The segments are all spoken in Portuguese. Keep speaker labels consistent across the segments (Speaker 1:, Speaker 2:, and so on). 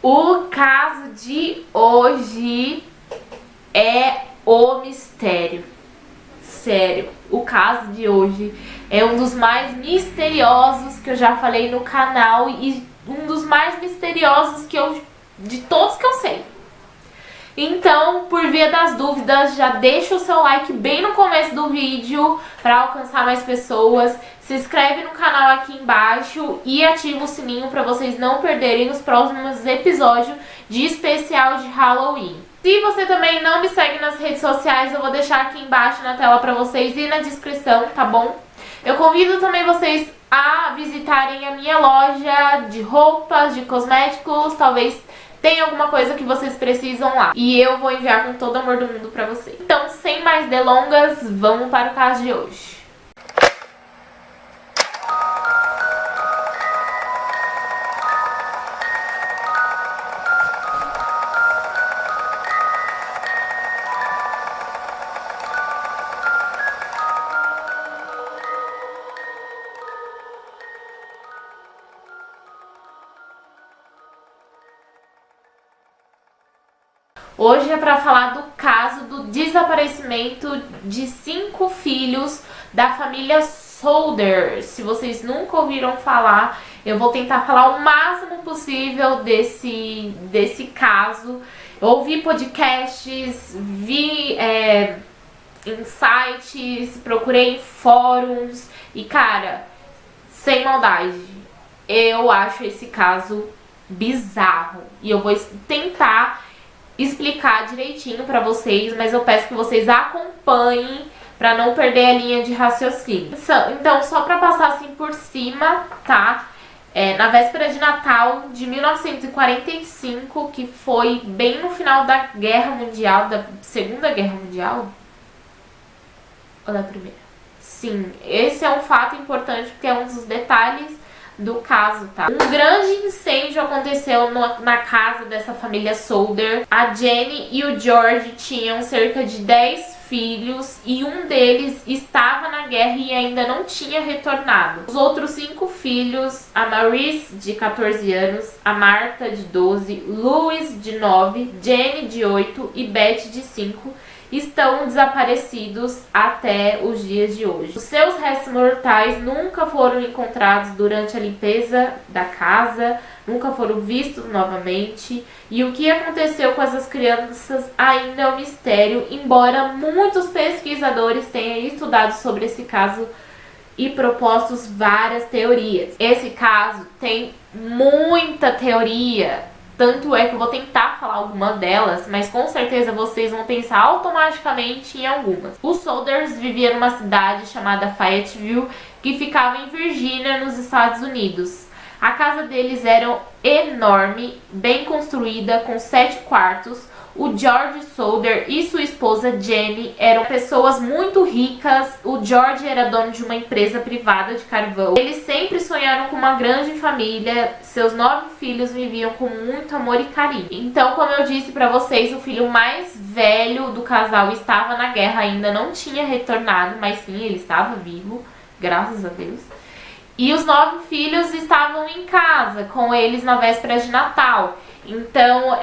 Speaker 1: O caso de hoje é o mistério. Sério, o caso de hoje é um dos mais misteriosos que eu já falei no canal e um dos mais misteriosos de todos que eu sei. Então, por via das dúvidas, já deixa o seu like bem no começo do vídeo para alcançar mais pessoas. Se inscreve no canal aqui embaixo e ativa o sininho para vocês não perderem os próximos episódios de especial de Halloween. Se você também não me segue nas redes sociais, eu vou deixar aqui embaixo na tela para vocês e na descrição, tá bom? Eu convido também vocês a visitarem a minha loja de roupas, de cosméticos, talvez tenha alguma coisa que vocês precisam lá. E eu vou enviar com todo o amor do mundo pra vocês. Então, sem mais delongas, vamos para o caso de hoje. Hoje é para falar do caso do desaparecimento de 5 filhos da família Solder. Se vocês nunca ouviram falar, eu vou tentar falar o máximo possível desse caso. Eu ouvi podcasts, vi em sites, procurei em fóruns e, cara, sem maldade, eu acho esse caso bizarro. E eu vou tentar explicar direitinho pra vocês, mas eu peço que vocês acompanhem pra não perder a linha de raciocínio. Então, só pra passar assim por cima, tá? Na véspera de Natal de 1945, que foi bem no final da Guerra Mundial, da Segunda Guerra Mundial? Ou da Primeira? Sim, esse é um fato importante porque é um dos detalhes do caso, tá? Um grande incêndio aconteceu na casa dessa família Solder. A Jenny e o George tinham cerca de 10 filhos e um deles estava na guerra e ainda não tinha retornado. Os outros 5 filhos, a Maurice, de 14 anos, a Martha, de 12, Louis, de 9, Jenny, de 8 e Beth, de 5, estão desaparecidos até os dias de hoje. Os seus restos mortais nunca foram encontrados durante a limpeza da casa, nunca foram vistos novamente, e o que aconteceu com essas crianças ainda é um mistério, embora muitos pesquisadores tenham estudado sobre esse caso e propostos várias teorias. Esse caso tem muita teoria. Tanto é que eu vou tentar falar alguma delas, mas com certeza vocês vão pensar automaticamente em algumas. Os Solders viviam numa cidade chamada Fayetteville, que ficava em Virgínia, nos Estados Unidos. A casa deles era enorme, bem construída, com 7 quartos. O George Solder e sua esposa Jenny eram pessoas muito ricas. O George era dono de uma empresa privada de carvão. Eles sempre sonharam com uma grande família. Seus 9 filhos viviam com muito amor e carinho. Então, como eu disse pra vocês, o filho mais velho do casal estava na guerra, ainda não tinha retornado, mas sim, ele estava vivo, graças a Deus. E os 9 filhos estavam em casa com eles na véspera de Natal. Então,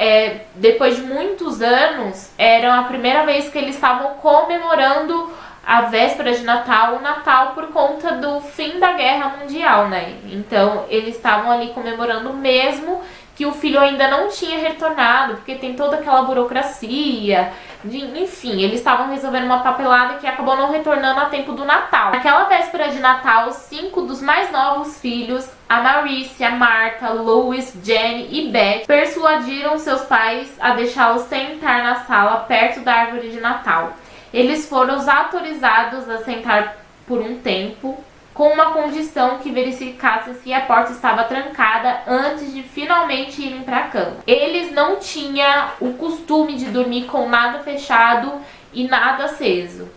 Speaker 1: depois de muitos anos, era a primeira vez que eles estavam comemorando a véspera de Natal, o Natal, por conta do fim da Guerra Mundial, né? Então, eles estavam ali comemorando mesmo que o filho ainda não tinha retornado, porque tem toda aquela burocracia, enfim, eles estavam resolvendo uma papelada que acabou não retornando a tempo do Natal. Naquela véspera de Natal, 5 dos mais novos filhos, a Maurice, a Martha, Louis, Jenny e Beth, persuadiram seus pais a deixá-los sentar na sala perto da árvore de Natal. Eles foram autorizados a sentar por um tempo, com uma condição que verificasse se a porta estava trancada antes de finalmente irem para a cama. Eles não tinham o costume de dormir com nada fechado e nada aceso.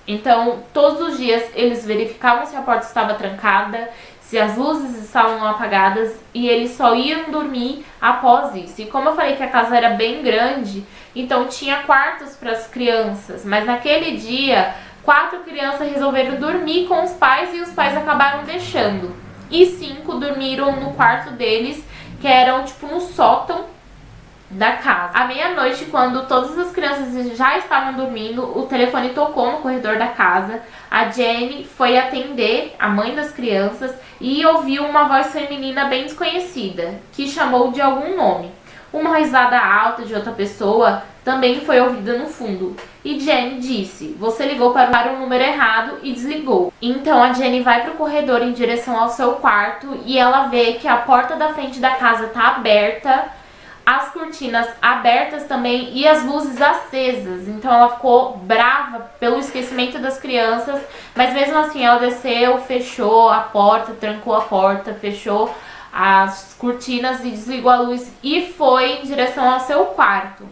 Speaker 1: Então, todos os dias eles verificavam se a porta estava trancada, se as luzes estavam apagadas, e eles só iam dormir após isso. E como eu falei que a casa era bem grande, então tinha quartos para as crianças, mas naquele dia 4 crianças resolveram dormir com os pais e os pais acabaram deixando. E 5 dormiram no quarto deles que eram tipo no sótão da casa. À meia-noite, quando todas as crianças já estavam dormindo, o telefone tocou no corredor da casa. A Jenny foi atender, a mãe das crianças, e ouviu uma voz feminina bem desconhecida, que chamou de algum nome. Uma risada alta de outra pessoa também foi ouvida no fundo. E Jenny disse: "Você ligou para o número errado", e desligou. Então a Jenny vai para o corredor em direção ao seu quarto e ela vê que a porta da frente da casa está aberta, as cortinas abertas também e as luzes acesas. Então ela ficou brava pelo esquecimento das crianças, mas mesmo assim ela desceu, fechou a porta, trancou a porta, fechou as cortinas e desligou a luz e foi em direção ao seu quarto.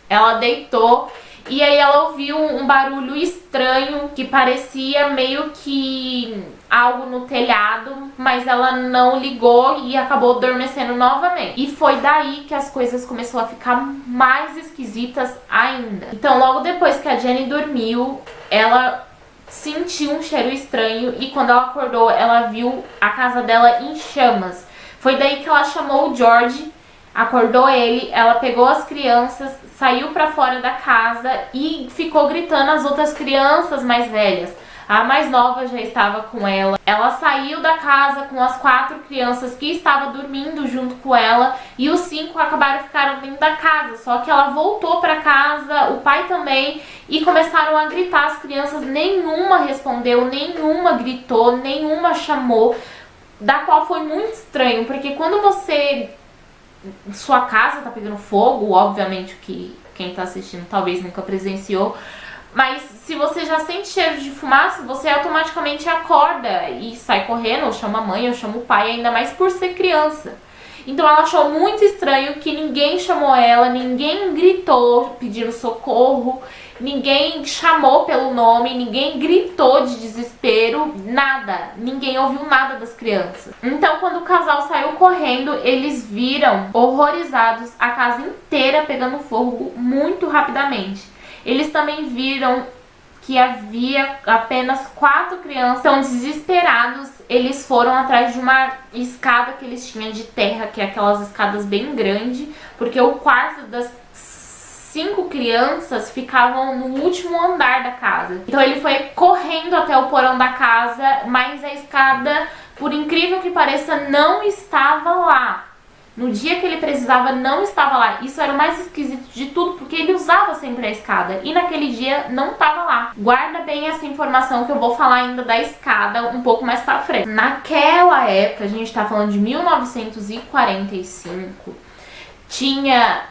Speaker 1: Ela deitou e aí ela ouviu um barulho estranho que parecia meio que algo no telhado, mas ela não ligou e acabou adormecendo novamente. E foi daí que as coisas começaram a ficar mais esquisitas ainda. Então logo depois que a Jenny dormiu, ela sentiu um cheiro estranho e quando ela acordou, ela viu a casa dela em chamas. Foi daí que ela chamou o George, acordou ele, ela pegou as crianças, saiu pra fora da casa e ficou gritando às outras crianças mais velhas. A mais nova já estava com ela. Ela saiu da casa com as 4 crianças que estavam dormindo junto com ela e os 5 acabaram ficando dentro da casa. Só que ela voltou para casa, o pai também, e começaram a gritar. As crianças, nenhuma respondeu, nenhuma gritou, nenhuma chamou, da qual foi muito estranho, porque quando sua casa tá pegando fogo, obviamente que quem tá assistindo talvez nunca presenciou, mas se você já sente cheiro de fumaça, você automaticamente acorda e sai correndo, ou chama a mãe, ou chama o pai, ainda mais por ser criança. Então ela achou muito estranho que ninguém chamou ela, ninguém gritou pedindo socorro, ninguém chamou pelo nome, ninguém gritou de desespero, nada, ninguém ouviu nada das crianças. Então quando o casal saiu correndo, eles viram, horrorizados, a casa inteira pegando fogo muito rapidamente. Eles também viram que havia apenas 4 crianças. Então, desesperados, eles foram atrás de uma escada que eles tinham de terra, que é aquelas escadas bem grandes, porque o quarto das 5 crianças ficavam no último andar da casa. Então ele foi correndo até o porão da casa, mas a escada, por incrível que pareça, não estava lá. No dia que ele precisava, não estava lá. Isso era o mais esquisito de tudo, porque ele usava sempre a escada. E naquele dia, não estava lá. Guarda bem essa informação que eu vou falar ainda da escada um pouco mais pra frente. Naquela época, a gente tá falando de 1945, tinha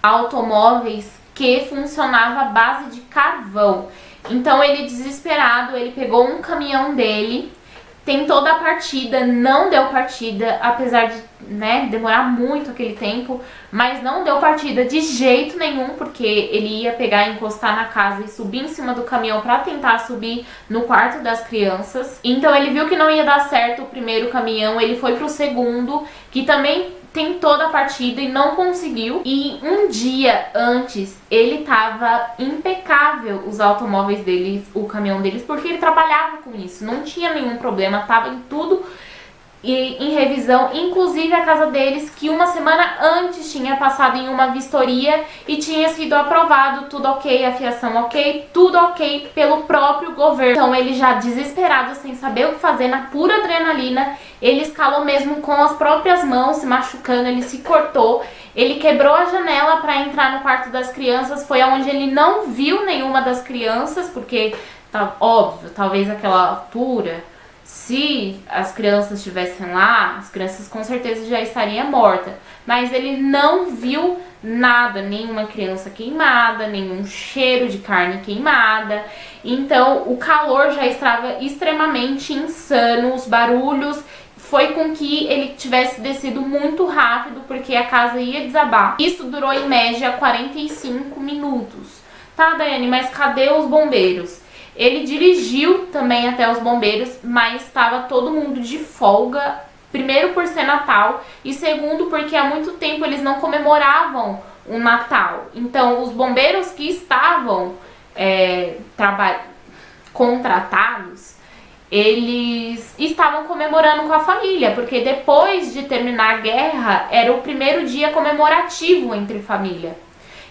Speaker 1: automóveis que funcionavam à base de carvão. Então ele, desesperado, ele pegou um caminhão dele, tentou dar partida, não deu partida, apesar de demorar muito aquele tempo, mas não deu partida de jeito nenhum, porque ele ia pegar, encostar na casa e subir em cima do caminhão para tentar subir no quarto das crianças. Então ele viu que não ia dar certo o primeiro caminhão, ele foi pro segundo, que também tentou dar partida e não conseguiu. E um dia antes, ele tava impecável, os automóveis deles, o caminhão deles, porque ele trabalhava com isso, não tinha nenhum problema, tava em tudo em revisão, inclusive a casa deles, que uma semana antes tinha passado em uma vistoria e tinha sido aprovado, tudo ok, a fiação ok, tudo ok pelo próprio governo. Então ele, já desesperado, sem saber o que fazer, na pura adrenalina, ele escalou mesmo com as próprias mãos, se machucando, ele se cortou, ele quebrou a janela para entrar no quarto das crianças. Foi onde ele não viu nenhuma das crianças, porque, tá óbvio, talvez aquela altura, se as crianças estivessem lá, as crianças com certeza já estariam mortas. Mas ele não viu nada, nenhuma criança queimada, nenhum cheiro de carne queimada. Então o calor já estava extremamente insano, os barulhos foi com que ele tivesse descido muito rápido, porque a casa ia desabar. Isso durou em média 45 minutos. Tá, Daiane, mas cadê os bombeiros? Ele dirigiu também até os bombeiros, mas estava todo mundo de folga, primeiro por ser Natal e segundo porque há muito tempo eles não comemoravam o Natal. Então os bombeiros que estavam contratados, eles estavam comemorando com a família, porque depois de terminar a guerra, era o primeiro dia comemorativo entre família.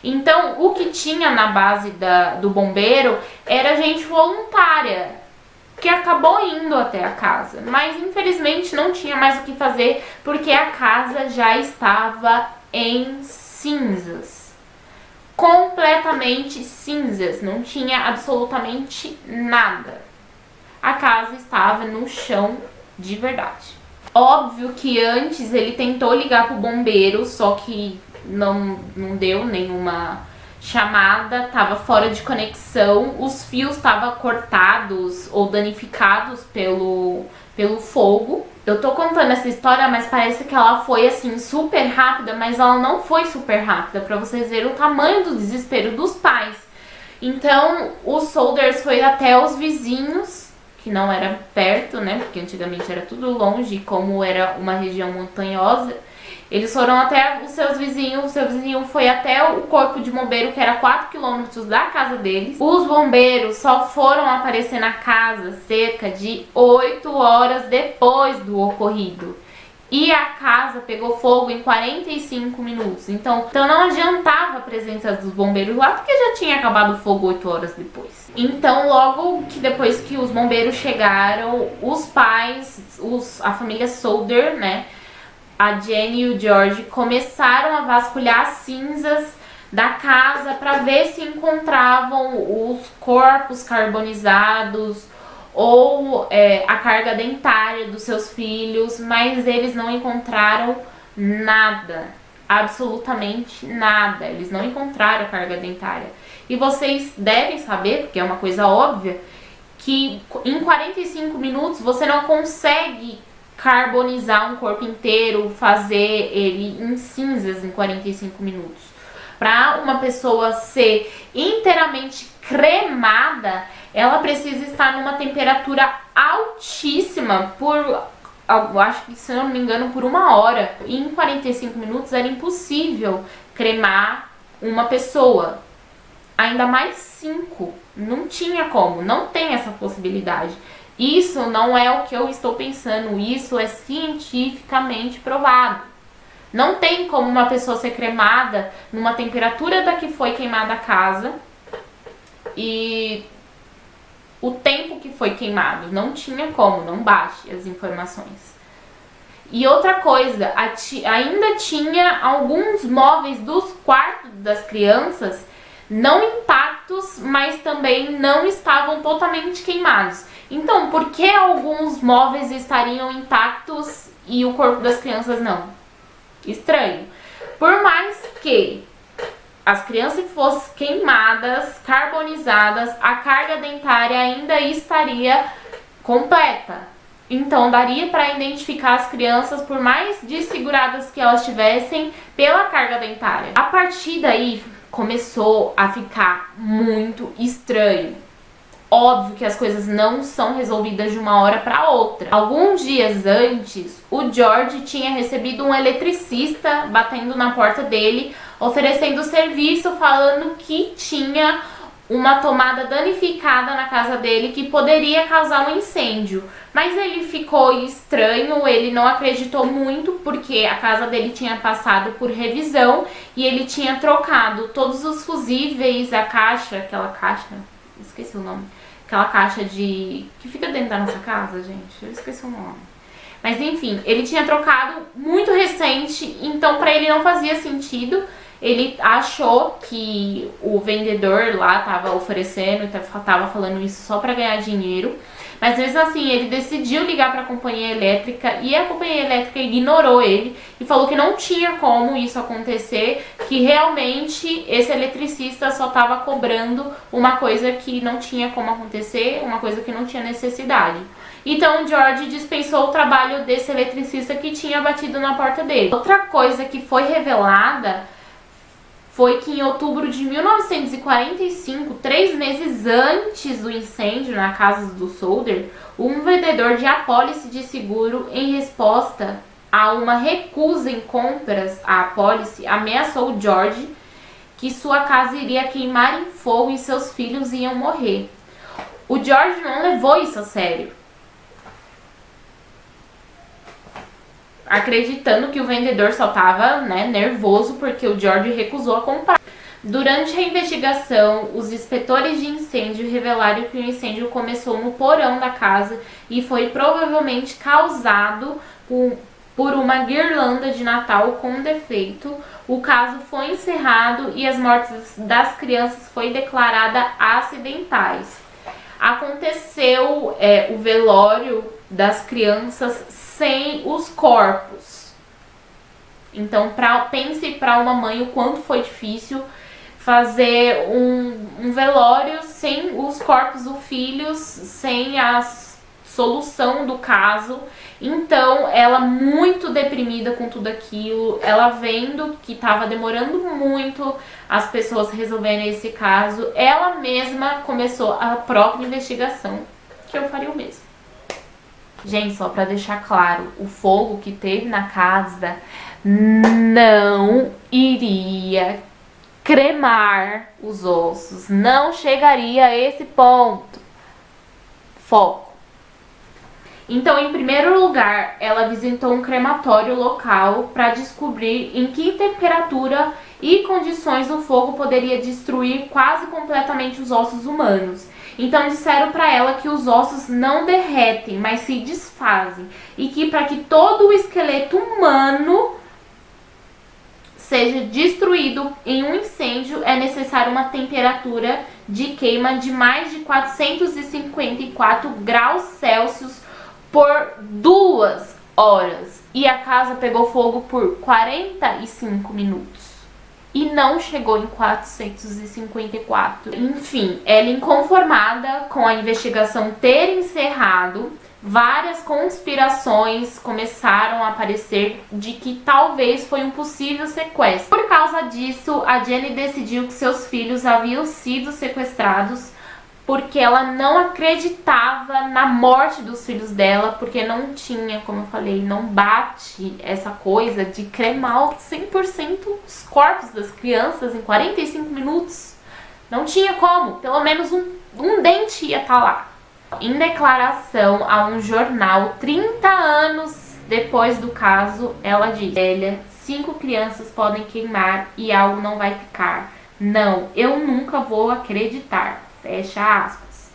Speaker 1: Então, o que tinha na base do bombeiro era gente voluntária, que acabou indo até a casa. Mas, infelizmente, não tinha mais o que fazer, porque a casa já estava em cinzas. Completamente cinzas, não tinha absolutamente nada. A casa estava no chão de verdade. Óbvio que antes ele tentou ligar pro bombeiro, só que não deu nenhuma chamada, estava fora de conexão, os fios estavam cortados ou danificados pelo fogo. Eu tô contando essa história, mas parece que ela foi assim super rápida, mas ela não foi super rápida, pra vocês verem o tamanho do desespero dos pais. Então, os Solders foi até os vizinhos, que não era perto, né, porque antigamente era tudo longe, como era uma região montanhosa, eles foram até os seus vizinhos, o seu vizinho foi até o corpo de bombeiro, que era 4 quilômetros da casa deles. Os bombeiros só foram aparecer na casa cerca de 8 horas depois do ocorrido. E a casa pegou fogo em 45 minutos. Então não adiantava a presença dos bombeiros lá, porque já tinha acabado o fogo 8 horas depois. Então, logo que depois que os bombeiros chegaram, os pais, a família Solder, né, a Jenny e o George, começaram a vasculhar as cinzas da casa para ver se encontravam os corpos carbonizados ou a carga dentária dos seus filhos, mas eles não encontraram nada, absolutamente nada. Eles não encontraram a carga dentária. E vocês devem saber, porque é uma coisa óbvia, que em 45 minutos você não consegue carbonizar um corpo inteiro, fazer ele em cinzas em 45 minutos. Para uma pessoa ser inteiramente cremada, ela precisa estar numa temperatura altíssima por, eu acho que, se eu não me engano, por 1 hora. E em 45 minutos era impossível cremar uma pessoa. Ainda mais 5. Não tinha como, não tem essa possibilidade. Isso não é o que eu estou pensando, isso é cientificamente provado. Não tem como uma pessoa ser cremada numa temperatura da que foi queimada a casa e o tempo que foi queimado. Não tinha como, não bate as informações. E outra coisa, ainda tinha alguns móveis dos quartos das crianças não intactos, mas também não estavam totalmente queimados. Então, por que alguns móveis estariam intactos e o corpo das crianças não? Estranho. Por mais que as crianças fossem queimadas, carbonizadas, a carga dentária ainda estaria completa. Então, daria para identificar as crianças, por mais desfiguradas que elas tivessem, pela carga dentária. A partir daí, começou a ficar muito estranho. Óbvio que as coisas não são resolvidas de uma hora para outra. Alguns dias antes, o George tinha recebido um eletricista batendo na porta dele, oferecendo serviço, falando que tinha uma tomada danificada na casa dele que poderia causar um incêndio. Mas ele ficou estranho, ele não acreditou muito, porque a casa dele tinha passado por revisão e ele tinha trocado todos os fusíveis, a caixa, aquela caixa, esqueci o nome, aquela caixa que fica dentro da nossa casa, gente, eu esqueci o nome. Mas enfim, ele tinha trocado muito recente, então para ele não fazia sentido. Ele achou que o vendedor lá estava oferecendo, estava falando isso só para ganhar dinheiro. Mas mesmo assim, ele decidiu ligar para a companhia elétrica e a companhia elétrica ignorou ele e falou que não tinha como isso acontecer, que realmente esse eletricista só estava cobrando uma coisa que não tinha como acontecer, uma coisa que não tinha necessidade. Então o George dispensou o trabalho desse eletricista que tinha batido na porta dele. Outra coisa que foi revelada foi que em outubro de 1945, 3 meses antes do incêndio na casa do Solder, um vendedor de apólice de seguro, em resposta a uma recusa em compras à apólice, ameaçou o George que sua casa iria queimar em fogo e seus filhos iam morrer. O George não levou isso a sério. acreditando que o vendedor só tava, né, nervoso porque o George recusou a comprar. Durante a investigação, os inspetores de incêndio revelaram que o incêndio começou no porão da casa e foi provavelmente causado por uma guirlanda de Natal com defeito. O caso foi encerrado e as mortes das crianças foi declarada acidentais. Aconteceu o velório das crianças sem os corpos. Então, pense para uma mãe o quanto foi difícil fazer um velório sem os corpos dos filhos, sem a solução do caso. Então, ela muito deprimida com tudo aquilo, ela vendo que estava demorando muito as pessoas resolverem esse caso, ela mesma começou a própria investigação, que eu faria o mesmo. Gente, só para deixar claro, o fogo que teve na casa não iria cremar os ossos, não chegaria a esse ponto. Foco. Então, em primeiro lugar, ela visitou um crematório local para descobrir em que temperatura e condições o fogo poderia destruir quase completamente os ossos humanos. Então disseram para ela que os ossos não derretem, mas se desfazem, e que para que todo o esqueleto humano seja destruído em um incêndio é necessária uma temperatura de queima de mais de 454 graus Celsius por 2 horas. E a casa pegou fogo por 45 minutos. E não chegou em 454. Enfim, ela, inconformada com a investigação ter encerrado, várias conspirações começaram a aparecer de que talvez foi um possível sequestro. Por causa disso, a Jenny decidiu que seus filhos haviam sido sequestrados porque ela não acreditava na morte dos filhos dela, porque não tinha, como eu falei, não bate essa coisa de cremar 100% os corpos das crianças em 45 minutos. Não tinha como, pelo menos um dente ia estar lá. Em declaração a um jornal 30 anos depois do caso, ela diz: 5 crianças podem queimar e algo não vai ficar. Não, eu nunca vou acreditar. Fecha aspas.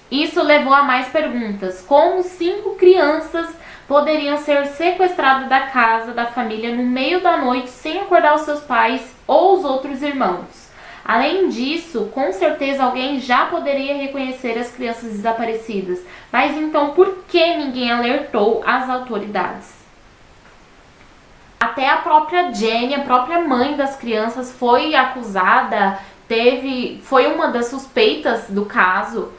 Speaker 1: Isso levou a mais perguntas. Como 5 crianças poderiam ser sequestradas da casa da família no meio da noite sem acordar os seus pais ou os outros irmãos? Além disso, com certeza alguém já poderia reconhecer as crianças desaparecidas. Mas então por que ninguém alertou as autoridades? Até a própria Jenny, a própria mãe das crianças, foi acusada, foi uma das suspeitas do caso,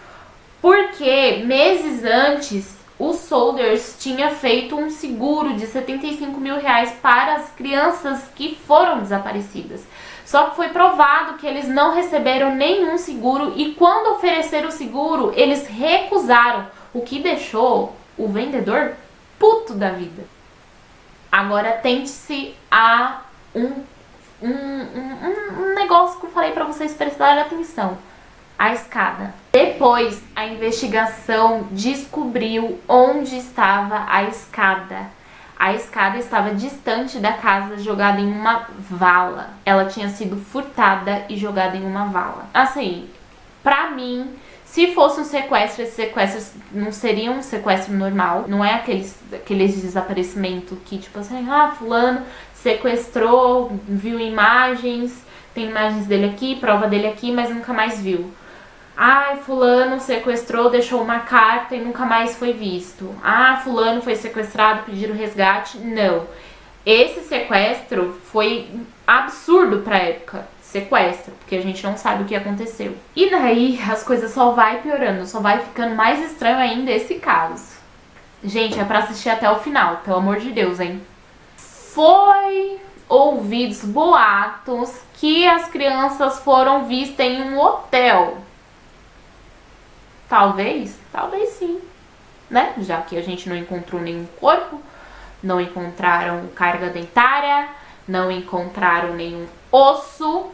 Speaker 1: porque meses antes o Solders tinha feito um seguro de 75 mil reais para as crianças que foram desaparecidas. Só que foi provado que eles não receberam nenhum seguro e quando ofereceram o seguro, eles recusaram, o que deixou o vendedor puto da vida. Agora tente-se a um negócio que eu falei pra vocês prestarem atenção. A escada. Depois, a investigação descobriu onde estava a escada. A escada estava distante da casa, jogada em uma vala. Ela tinha sido furtada e jogada em uma vala. Assim, pra mim, se fosse um sequestro, esse sequestro não seria um sequestro normal. Não é aqueles desaparecimentos que, tipo assim, fulano sequestrou, viu imagens, tem imagens dele aqui, prova dele aqui, mas nunca mais viu. Fulano sequestrou, deixou uma carta e nunca mais foi visto. Fulano foi sequestrado, pediram resgate. Não. Esse sequestro foi absurdo pra época. Sequestro, porque a gente não sabe o que aconteceu. E daí as coisas só vai piorando, só vai ficando mais estranho ainda esse caso. Gente, é pra assistir até o final, pelo amor de Deus, hein? Foi ouvidos boatos que as crianças foram vistas em um hotel. Talvez sim, né? Já que a gente não encontrou nenhum corpo, não encontraram carga dentária, não encontraram nenhum osso,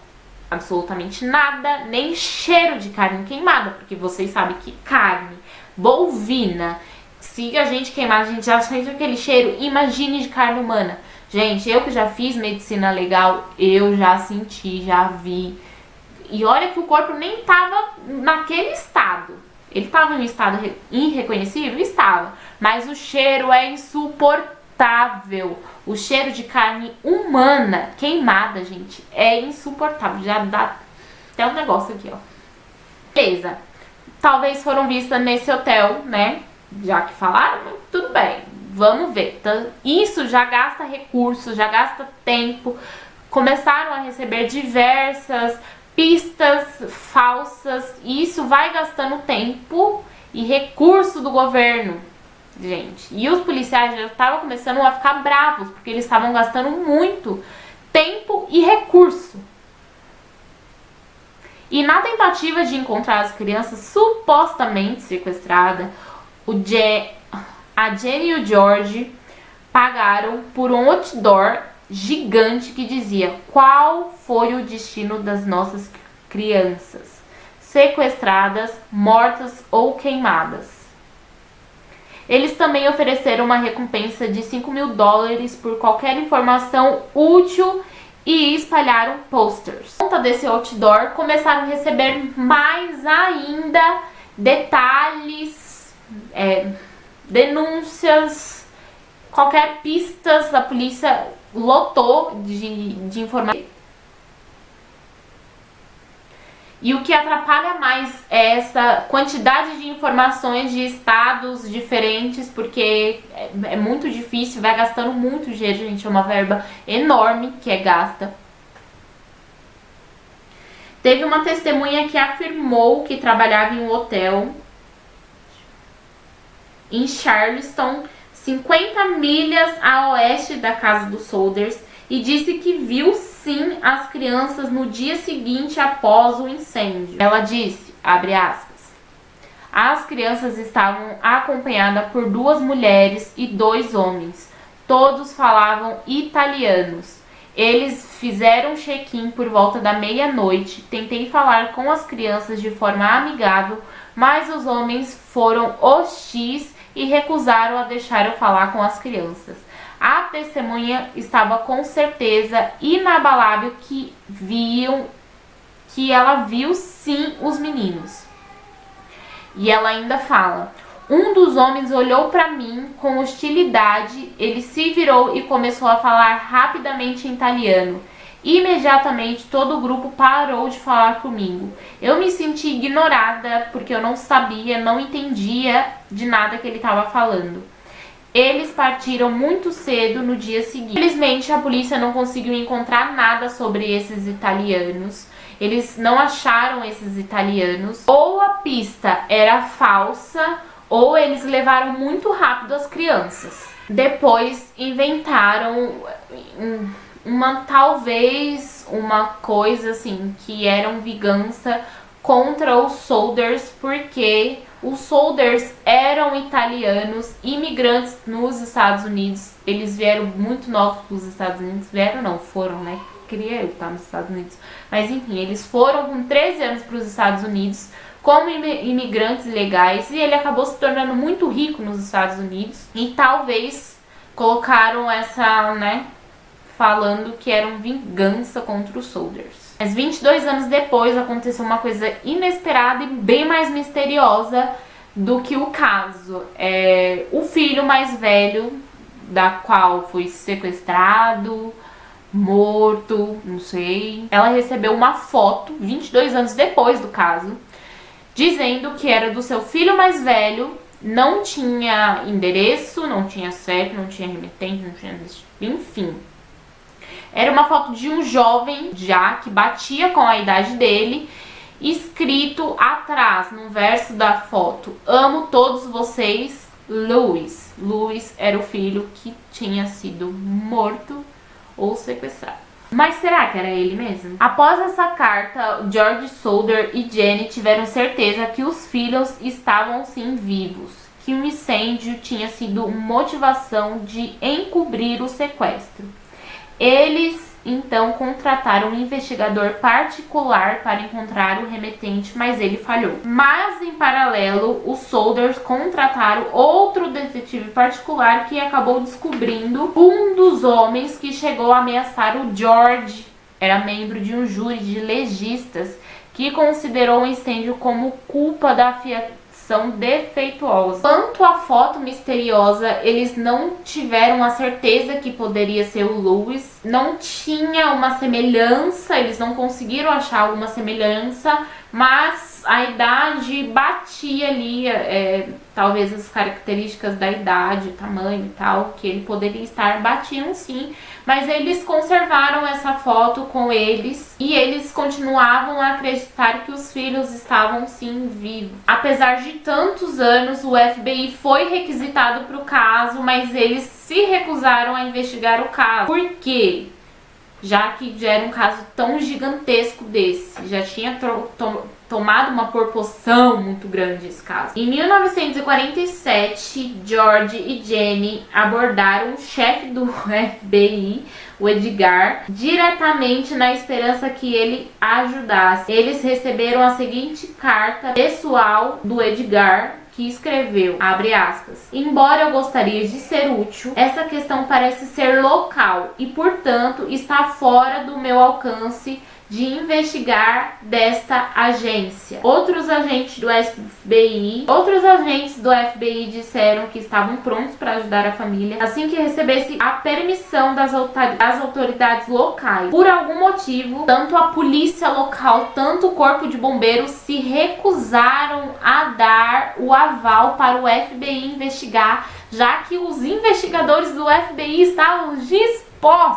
Speaker 1: absolutamente nada, nem cheiro de carne queimada, porque vocês sabem que carne bovina se a gente queimar, a gente já sente aquele cheiro, imagine de carne humana. Gente, eu que já fiz medicina legal, eu já senti, já vi. E olha que o corpo nem tava naquele estado. Ele tava em um estado irreconhecível? Estava. Mas o cheiro é insuportável. O cheiro de carne humana queimada, gente, é insuportável. Já dá até um negócio aqui, ó. Beleza. Talvez foram vistas nesse hotel, né? Já que falaram, tudo bem. Vamos ver. Então, isso já gasta recursos, já gasta tempo. Começaram a receber diversas pistas falsas. E isso vai gastando tempo e recurso do governo, gente. E os policiais já estavam começando a ficar bravos, porque eles estavam gastando muito tempo e recurso. E na tentativa de encontrar as crianças supostamente sequestradas, a Jenny e o George pagaram por um outdoor gigante que dizia: qual foi o destino das nossas crianças sequestradas, mortas ou queimadas. Eles também ofereceram uma recompensa de $5.000 por qualquer informação útil e espalharam posters. Por conta desse outdoor, começaram a receber mais ainda detalhes, denúncias, qualquer pistas. A polícia lotou de informação. E o que atrapalha mais é essa quantidade de informações de estados diferentes, porque é muito difícil, vai gastando muito dinheiro, gente, é uma verba enorme que é gasta. Teve uma testemunha que afirmou que trabalhava em um hotel em Charleston, 50 milhas a oeste da casa dos Solders, e disse que viu sim as crianças no dia seguinte após o incêndio. Ela disse, abre aspas, as crianças estavam acompanhadas por 2 mulheres e 2 homens. Todos falavam italianos. Eles fizeram check-in por volta da meia-noite. Tentei falar com as crianças de forma amigável, mas os homens foram hostis e recusaram a deixar eu falar com as crianças. A testemunha estava com certeza inabalável que ela viu sim os meninos. E ela ainda fala: um dos homens olhou para mim com hostilidade, ele se virou e começou a falar rapidamente em italiano. Imediatamente todo o grupo parou de falar comigo. Eu me senti ignorada porque eu não sabia, não entendia de nada que ele estava falando. Eles partiram muito cedo no dia seguinte. Infelizmente, a polícia não conseguiu encontrar nada sobre esses italianos. Eles não acharam esses italianos. Ou a pista era falsa, ou eles levaram muito rápido as crianças. Depois inventaram talvez uma coisa assim, que era vingança contra os Solders, porque os Solders eram italianos, imigrantes nos Estados Unidos. Eles vieram muito novos para os Estados Unidos. Foram, né? Queria eu estar nos Estados Unidos. Mas enfim, eles foram com 13 anos para os Estados Unidos como imigrantes legais. E ele acabou se tornando muito rico nos Estados Unidos. E talvez colocaram essa, né? Falando que era uma vingança contra os Solders. Mas 22 anos depois aconteceu uma coisa inesperada e bem mais misteriosa do que o caso. O filho mais velho, da qual foi sequestrado, morto, não sei. Ela recebeu uma foto 22 anos depois do caso, dizendo que era do seu filho mais velho. Não tinha endereço, não tinha CEP, não tinha remetente, não tinha... enfim. Era uma foto de um jovem já que batia com a idade dele, escrito atrás, no verso da foto: amo todos vocês, Louis. Louis era o filho que tinha sido morto ou sequestrado. Mas será que era ele mesmo? Após essa carta, George Solder e Jenny tiveram certeza que os filhos estavam sim vivos, que um incêndio tinha sido motivação de encobrir o sequestro. Eles então contrataram um investigador particular para encontrar o remetente, mas ele falhou. Mas, em paralelo, os Solders contrataram outro detetive particular que acabou descobrindo um dos homens que chegou a ameaçar o George. Era membro de um júri de legistas que considerou o incêndio como culpa da fiação defeituosa. Quanto à foto misteriosa, eles não tiveram a certeza que poderia ser o Lewis. Não tinha uma semelhança, eles não conseguiram achar alguma semelhança, mas a idade batia ali, talvez as características da idade, tamanho e tal, que ele poderia estar, batiam sim, mas eles conservaram essa foto com eles e eles continuavam a acreditar que os filhos estavam sim vivos. Apesar de tantos anos, o FBI foi requisitado para o caso, mas eles se recusaram a investigar o caso. Por quê? Já que já era um caso tão gigantesco desse, já tinha tomado uma proporção muito grande esse caso. Em 1947, George e Jenny abordaram o chefe do FBI, o Edgar, diretamente na esperança que ele ajudasse. Eles receberam a seguinte carta pessoal do Edgar, que escreveu, abre aspas, embora eu gostaria de ser útil, essa questão parece ser local e, portanto, está fora do meu alcance de investigar desta agência. Outros agentes do FBI disseram que estavam prontos para ajudar a família assim que recebesse a permissão das autoridades locais. Por algum motivo, tanto a polícia local, tanto o corpo de bombeiros se recusaram a dar o aval para o FBI investigar, já que os investigadores do FBI estavam dispostos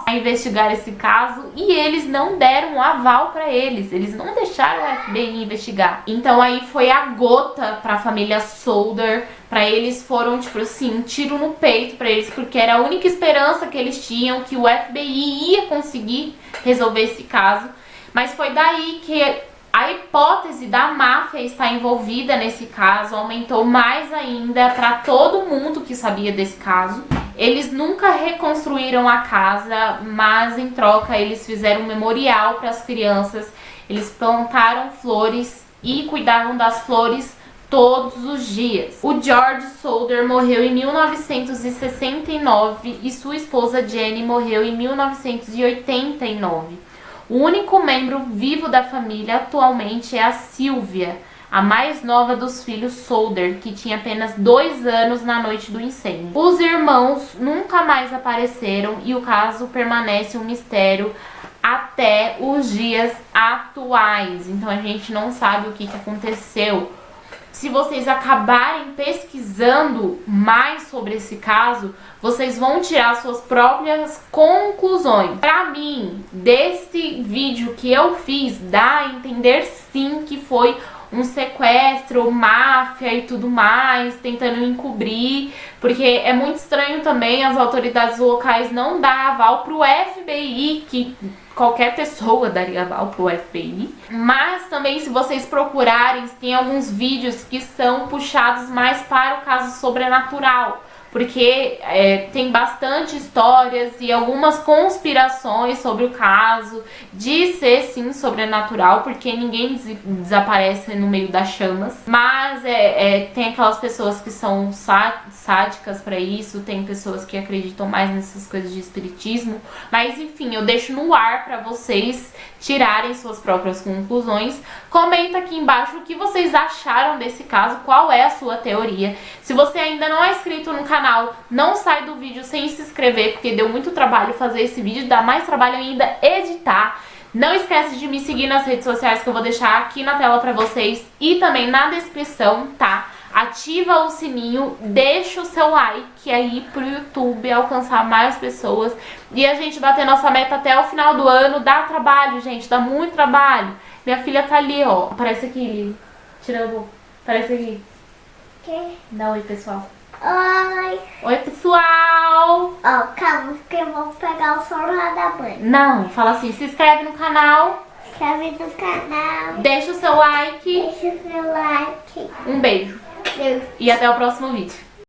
Speaker 1: a investigar esse caso e eles não deram um aval para eles não deixaram o FBI investigar. Então aí foi a gota para a família Solder, para eles foram tipo assim, um tiro no peito para eles, porque era a única esperança que eles tinham que o FBI ia conseguir resolver esse caso. Mas foi daí que a hipótese da máfia estar envolvida nesse caso aumentou mais ainda para todo mundo que sabia desse caso. Eles nunca reconstruíram a casa, mas em troca eles fizeram um memorial para as crianças. Eles plantaram flores e cuidavam das flores todos os dias. O George Solder morreu em 1969 e sua esposa Jenny morreu em 1989. O único membro vivo da família atualmente é a Sylvia, a mais nova dos filhos Solder, que tinha apenas 2 anos na noite do incêndio. Os irmãos nunca mais apareceram e o caso permanece um mistério até os dias atuais. Então a gente não sabe o que aconteceu. Se vocês acabarem pesquisando mais sobre esse caso, vocês vão tirar suas próprias conclusões. Para mim, desse vídeo que eu fiz, dá a entender sim que foi um sequestro, máfia e tudo mais, tentando encobrir, porque é muito estranho também as autoridades locais não dar aval pro FBI, que qualquer pessoa daria aval pro FBI. Mas também, se vocês procurarem, tem alguns vídeos que são puxados mais para o caso sobrenatural, porque tem bastante histórias e algumas conspirações sobre o caso de ser sim sobrenatural, porque ninguém desaparece no meio das chamas. Mas tem aquelas pessoas que são sádicas para isso, tem pessoas que acreditam mais nessas coisas de espiritismo. Mas enfim, eu deixo no ar para vocês tirarem suas próprias conclusões. Comenta aqui embaixo o que vocês acharam desse caso, qual é a sua teoria. Se você ainda não é inscrito no canal, não sai do vídeo sem se inscrever, porque deu muito trabalho fazer esse vídeo, dá mais trabalho ainda editar. Não esquece de me seguir nas redes sociais que eu vou deixar aqui na tela pra vocês e também na descrição, tá? Ativa o sininho, deixa o seu like aí pro YouTube alcançar mais pessoas e a gente bater nossa meta até o final do ano. Dá trabalho, gente, dá muito trabalho. Minha filha tá ali, ó. Aparece aqui, Lili. Tira a boca. Aparece aqui.
Speaker 2: Que?
Speaker 1: Dá oi, pessoal.
Speaker 2: Oi.
Speaker 1: Oi, pessoal.
Speaker 2: Ó, calma, que eu vou pegar o celular da mãe.
Speaker 1: Não, fala assim, se inscreve no canal.
Speaker 2: Se inscreve no canal.
Speaker 1: Deixa o seu like.
Speaker 2: Deixa o seu like.
Speaker 1: Um beijo.
Speaker 2: Beijo.
Speaker 1: E até o próximo vídeo.